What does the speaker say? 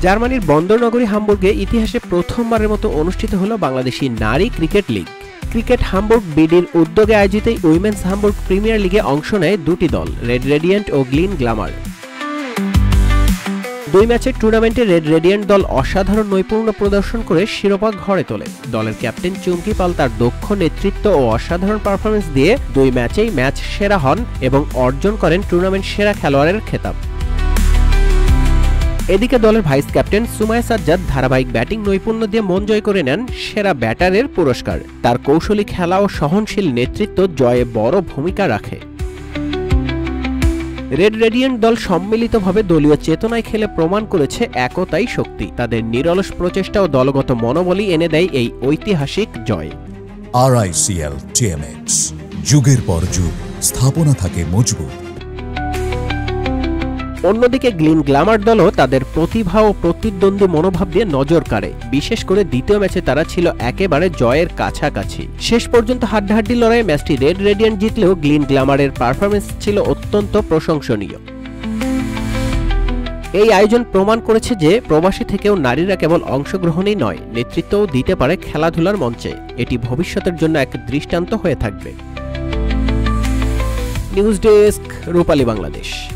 জার্মানির বন্দর নগরী হামবুর্গে ইতিহাসে প্রথমবারের মতো অনুষ্ঠিত হলো বাংলাদেশি নারী ক্রিকেট লিগ। ক্রিকেট হামবুর্গ বিডির উদ্যোগে আয়োজিত উইমেন্স হামবুর্গ প্রিমিয়ার লিগে অংশ নেয় দুটি দল, রেড রেডিয়েন্ট ও গ্লিন গ্ল্যামার। দুই ম্যাচের টুর্নামেন্টে রেড রেডিয়েন্ট দল অসাধারণ নৈপুণ্য প্রদর্শন করে শিরোপা ঘরে তোলে। দলের ক্যাপ্টেন চুমকি পাল তার দক্ষ নেতৃত্ব ও অসাধারণ পারফরমেন্স দিয়ে দুই ম্যাচেই ম্যাচ সেরা হন এবং অর্জন করেন টুর্নামেন্ট সেরা খেলোয়াড়ের খেতাব। এদিকে দলের ভাইস ক্যাপ্টেন সুমাইয়া সাজ্জাদ ধারাবাহিক ব্যাটিং নৈপুণ্য দিয়ে মন জয় করে নেন সেরা ব্যাটারের পুরস্কার। তার কৌশলী খেলা ও সহনশীল নেতৃত্ব জয়ে বড় ভূমিকা রাখে। রেড রেডিয়েন্ট দল সম্মিলিতভাবে দলীয় চেতনায় খেলে প্রমাণ করেছে একতাই শক্তি। তাদের নিরলস প্রচেষ্টা ও দলগত মনোবলই এনে দেয় এই ঐতিহাসিক জয়। RICL TMX, যুগের পর যুগ স্থাপনা থাকে মজবুত। অন্যদিকে গ্লিন গ্ল্যামার দলও তাদের প্রতিভা ও প্রতিদ্বন্দ্বী মনোভাব দিয়ে নজর কাড়ে। বিশেষ করে দ্বিতীয় ম্যাচে তারা ছিল একেবারে জয়ের কাছাকাছি। শেষ পর্যন্ত হাড্ডাহাড্ডি লড়াইয়ে ম্যাচটি রেড রেডিয়েন্ট জিতলেও গ্লিন গ্ল্যামারের পারফরমেন্স ছিল অত্যন্ত প্রশংসনীয়। এই আয়োজন প্রমাণ করেছে যে প্রবাসী থেকেও নারীরা কেবল অংশগ্রহণই নয়, নেতৃত্বও দিতে পারে খেলাধুলার মঞ্চে। এটি ভবিষ্যতের জন্য এক দৃষ্টান্ত হয়ে থাকবে। নিউজ ডেস্ক, রূপালী বাংলাদেশ।